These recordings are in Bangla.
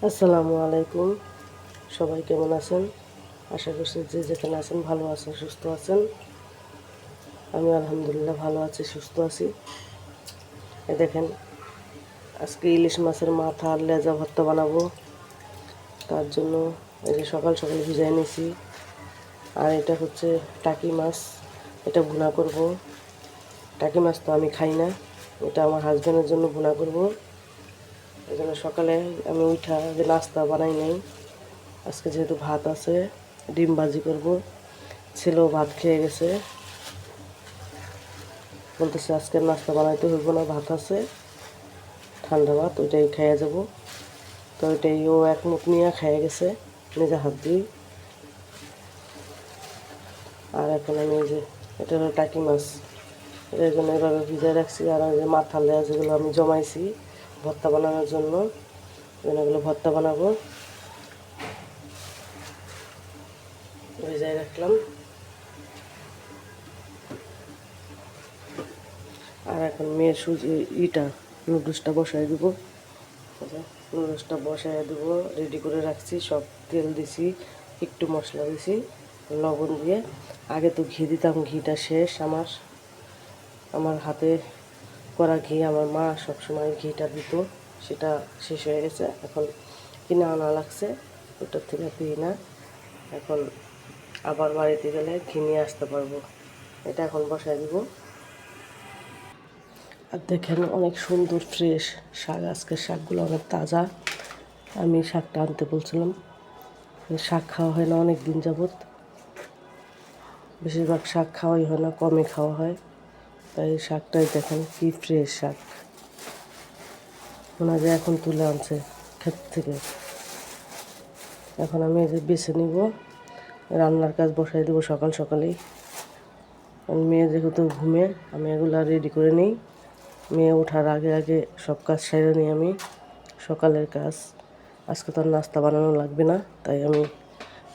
আসসালামু আলাইকুম। সবাই কেমন আছেন? আশা করছি যে যেখানে আছেন ভালো আছেন, সুস্থ আছেন। আমি আলহামদুলিল্লাহ ভালো আছি, সুস্থ আছি। এই দেখেন, আজকে ইলিশ মাছের মাথা আর লেজা ভর্তা বানাবো। তার জন্য এই যে সকাল সকাল ভিজাই নিয়েছি। আর এটা হচ্ছে টাকি মাছ, এটা ভুনা করব। টাকি মাছ তো আমি খাই না, এটা আমার হাজব্যান্ডের জন্য ভুনা করব। এই জন্য সকালে আমি উঠা যে নাস্তা বানাই নাই। আজকে যেহেতু ভাত আছে, ডিম ভাজি করব। ছেলেও ভাত খেয়ে গেছে, বলতেছে আজকে নাস্তা বানাইতে হইব না, ভাত আছে, ঠান্ডা ভাত, ওইটাই খাইয়া যাব। তো ওইটাই ও এক মুখ নিয়ে খেয়ে গেছে নিজে হাত দিয়ে। আর এখন আমি এই যে এটা হলো টাকি মাছ, এটার জন্য এভাবে ভিজায় রাখছি। আর ওই যে মাথা লেজ যেগুলো আমি জমাইছি ভর্তা বানানোর জন্য, এগুলো ভর্তা বানাবো, ভিজায় রাখলাম। আর এখন মেয়ের নুডলসটা বসাই দিব। নুডলসটা বসাই দেবো, রেডি করে রাখছি, সব তেল দিছি, একটু মশলা দিছি, লবণ দিয়ে। আগে তো ঘি দিতাম, ঘিটা শেষ আমার আমার হাতে করা ঘি, আমার মা সবসময় ঘিটা দিত, সেটা শেষ হয়ে গেছে। এখন কিনে আনা লাগছে, ওটার থেকে দিই না। এখন আবার বাড়িতে গেলে ঘি নিয়ে আসতে পারবো। এটা এখন বসাই দিব। আর দেখেন অনেক সুন্দর ফ্রেশ শাক, আজকের শাকগুলো অনেক তাজা। আমি শাকটা আনতে বলছিলাম, শাক খাওয়া হয় না অনেক দিন যাবৎ, বেশিরভাগ শাক খাওয়াই হয় না, কমই খাওয়া হয়। তাই শাকটাই দেখেন কি ফ্রেশ শাক, মনে হয় যে এখন তুলে আনছে ক্ষেত থেকে। এখন আমি এই যে বেছে নিব, রান্নার কাজ বসাই দেবো সকাল সকালেই। মেয়ে যেহেতু ঘুমে, আমি এগুলো রেডি করে নিই। মেয়ে ওঠার আগে আগে সব কাজ সেরে নিই আমি, সকালের কাজ। আজকে তো আর নাস্তা বানানো লাগবে না, তাই আমি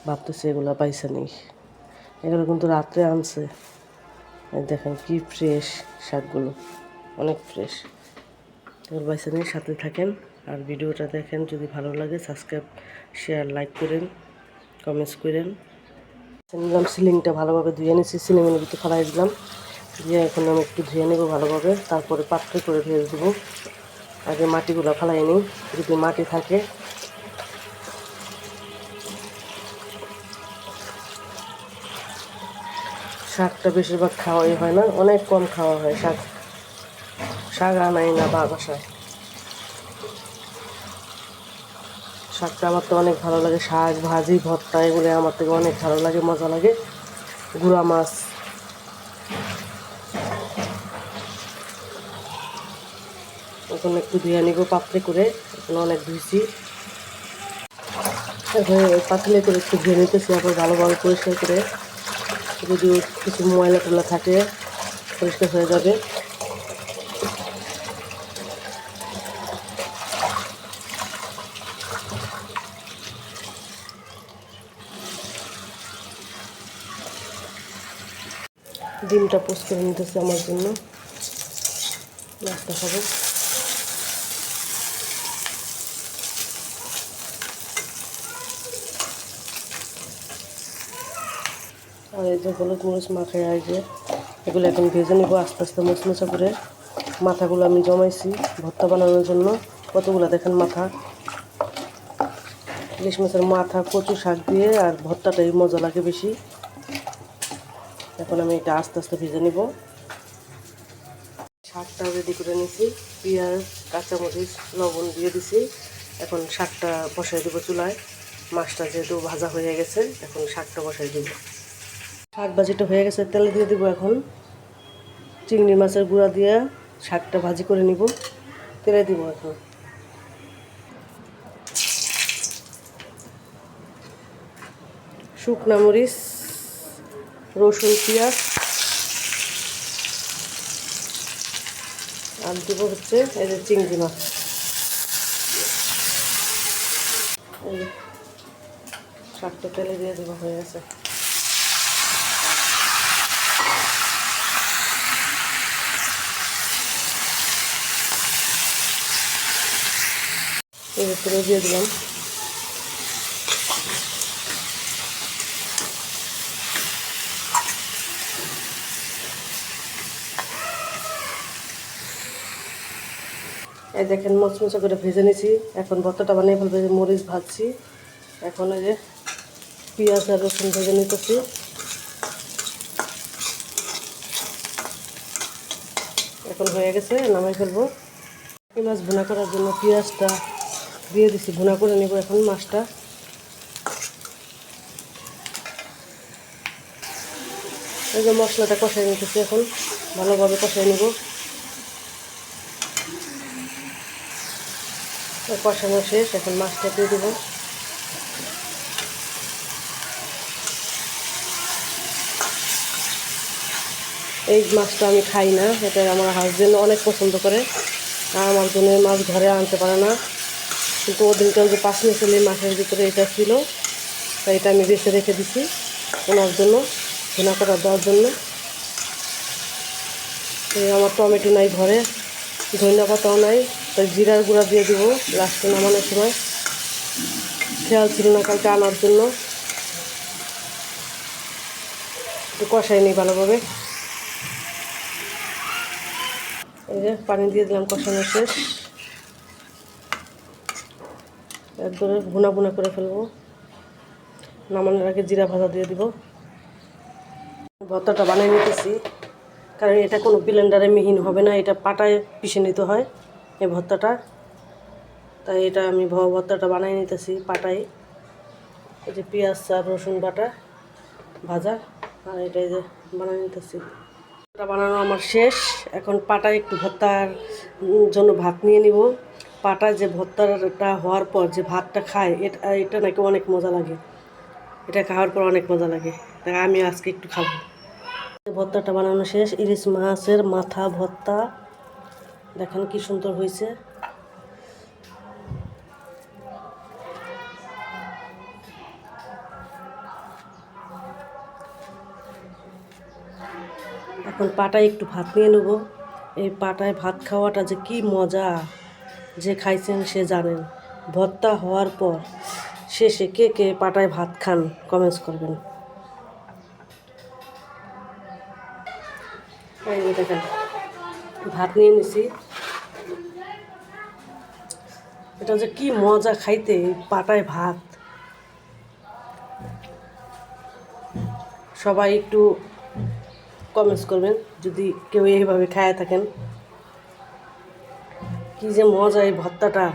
ভাবতেছি এগুলো পাইসা নিই। এগুলো কিন্তু রাত্রে আনছে। দেখেন কি ফ্রেশ শাকগুলো, অনেক ফ্রেশ। এগুলো পাইসা নিই, সাথে থাকেন আর ভিডিওটা দেখেন। যদি ভালো লাগে সাবস্ক্রাইব, শেয়ার, লাইক করেন, কমেন্টস করেন। নিলাম সিলিংটা ভালোভাবে ধুয়ে নিচ্ছি, সিলিংয়ের ভিতরে ফেলাই দিলাম, দিয়ে এখন আমি একটু ধুয়ে নেবো ভালোভাবে, তারপরে পাত্রে করে ধুয়ে দেবো। আগে মাটিগুলো ফেলাই নিই, যদি মাটি থাকে। শাকটা বেশিরভাগ খাওয়াই হয় না, অনেক কম খাওয়া হয় শাক, শাক আনাই না বাসায়। শাকটা আমার তো অনেক ভালো লাগে, শাক ভাজি ভর্তা এগুলো আমার থেকে অনেক ভালো লাগে, মজা লাগে। গুঁড়া মাছ, এখন একটু ধুয়ে নিব পাত্রে করে, এখন অনেক ধুইছি। এখন পাতলে করে একটু ধুয়ে নিতেছি, আবার ভালোভাবে পরিষ্কার করে, যদি কিছু ময়লা টলা থাকে পরিষ্কার হয়ে যাবে। ডিমটা পোস্ট করে নিতেছি আমার জন্য, নাস্তা খাবো। আর এই যে হলুদ মরিচ মাখায়, আর যে এগুলো এখন ভেজে নিব আস্তে আস্তে মুচমুচা করে। মাথাগুলো আমি জমাইছি ভর্তা বানানোর জন্য, কতগুলো দেখেন মাথা। ইলিশ মাছের মাথা কচু শাক দিয়ে আর ভর্তাটাই মজা লাগে বেশি। এখন আমি এটা আস্তে আস্তে ভেজে নিব। শাকটা রেডি করে নিয়েছি, পেঁয়াজ, কাঁচামরিচ, লবণ দিয়ে দিছি। এখন শাকটা বসাই দেবো চুলায়। মাছটা যেহেতু ভাজা হয়ে গেছে, এখন শাকটা বসাই দেবো। শাক ভাজিটা হয়ে গেছে, তেলে দিয়ে দেবো এখন। চিংড়ি মাছের গুঁড়া দিয়ে শাকটা ভাজি করে নিব, তেলে দিব এখন। শুকনা মরিচ, রসুন, পেঁয়াজ, আর দেবো হচ্ছে এই যে চিংড়ি মাছ। এই যে শাকটা তেলে দিয়ে দেবো, হয়ে গেছে। এই যে তেলে দিয়ে দিলাম। এই দেখেন মচমচে করে ভেজে নিছি। এখন ভর্তাটা বানিয়ে ফেলবে। মরিচ ভাজছি, এখন এই যে পেঁয়াজ আর রসুন ভেজে নিতেছি। এখন হয়ে গেছে, নামাই ফেলবো। এই মাছ ভুনা করার জন্য পেঁয়াজটা দিয়ে দিছি, ভুনা করে নেব এখন মাছটা। এই যে মশলাটা কষাই নিতেছি, এখন ভালোভাবে কষাই নেব। কষানো শেষ, এখন মাছটা দিয়ে দেবো। এই মাছটা আমি খাই না, এটা আমার হাজবেন্ড অনেক পছন্দ করে, আর আমার জন্য মাছ ঘরে আনতে পারে না। কিন্তু ওদিনকার যে পাঁচ মিশালি মাছের ভিতরে এটা ছিল, তাই এটা আমি বেছে রেখে দিছি ওনার জন্য, ভুনা করা দেওয়ার জন্য। আমার টমেটো নাই ঘরে, ধনিয়া পাতাও নাই, তাই জিরার গুঁড়া দিয়ে দিব লাস্টে নামানোর সময়। খেয়াল ছিল না কালকে আনার জন্য। একটু কষাই নিই ভালোভাবে। এই যে পানি দিয়ে দিলাম, কষানো শেষ। একদম ভুনা ভুনা করে ফেলবো। নামানোর আগে জিরা ভাজা দিয়ে দিব। ভর্তাটা বানিয়ে নিতেছি, কারণ এটা কোনো ব্লেন্ডারে মিহিন হবে না, এটা পাটায় পিষে নিতে হয় এই ভর্তাটা। তাই এটা আমি ভর্তাটা বানিয়ে নিতেছি পাটায়। এই যে পেঁয়াজ আর রসুন বাটা ভাজা, আর এটা এই যে বানিয়ে নিতেছি। এটা বানানো আমার শেষ। এখন পাটায় একটু ভর্তার জন্য ভাত নিয়ে নিব। পাটায় যে ভর্তাটা হওয়ার পর যে ভাতটা খায়, এটা নাকি অনেক মজা লাগে। এটা খাওয়ার পর অনেক মজা লাগে, তাই আমি আজকে একটু খাবো। ভর্তাটা বানানো শেষ। ইলিশ মাছের মাথা ভর্তা, দেখেন কি সুন্দর হয়েছে। এখন পাটায় একটু ভাত নিয়ে নেব। এই পাটায় ভাত খাওয়াটা যে কি মজা, যে খাইছেন সে জানেন। ভর্তা হওয়ার পর শেষে কে কে পাটায় ভাত খান কমেন্টস করবেন। এই যে দেখেন ভাত নিয়ে নিছি, এটা যে কি মজা খাইতে পাটায় ভাত। সবাই একটু কমেন্টস করবেন যদি কেউ এইভাবে খায় থাকেন। কি যে মজা এই ভর্তাটা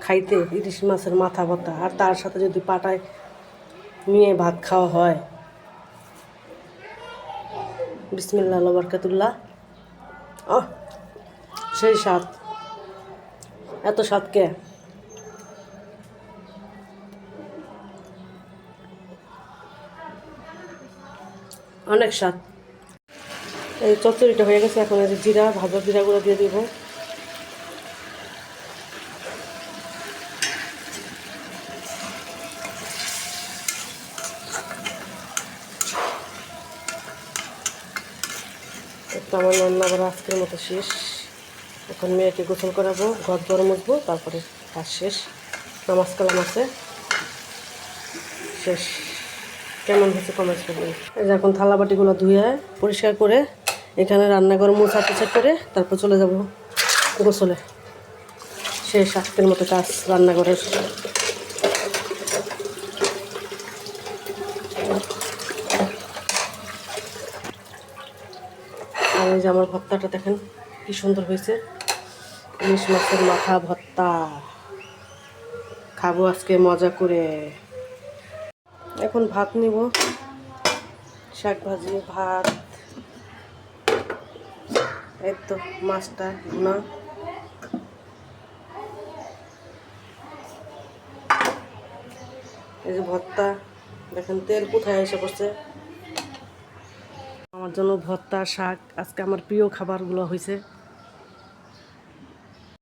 খাইতে, ইলিশ মাছের মাথা ভর্তা, আর তার সাথে যদি পাটায় নিয়ে ভাত খাওয়া হয়। বিসমিল্লাহ বারাকাতুল্লাহ। সেই স্বাদ, এত স্বাদ কে? অনেক স্বাদ। এই চচ্চড়িটা হয়ে গেছে, এখন এই যে জিরা ভাজা জিরাগুলো দিয়ে দিব। একটু আমার রান্না করা আজকের মতো শেষ। এখন মেয়েকে গোসল করাবো, ঘর দর মুছবো, তারপরে কাজ শেষ। নামাজ কালাম আছে, শেষ। কেমন হয়েছে কমেন্টস করবেন। এই যে এখন থালা বাটিগুলো ধুয়ে পরিষ্কার করে এখানে রান্নাঘর মোছা টোছা করে তারপর চলে যাব গোসলে। শেষ আজকের মতো কাজ রান্নাঘরের। আর এই যে আমার ভর্তাটা দেখেন কি সুন্দর হয়েছে, ইলিশ মাছের মাথা ভর্তা। খাবো আজকে মজা করে। এখন ভাত নিব, শাক ভাজি ভাত, এই তো মাছটা ভুনা। এই যে ভর্তা, দেখেন তেল কোথায় এসে পড়ছে। আমার জন্য ভর্তা শাক আজকে আমার প্রিয় খাবারগুলো হয়েছে।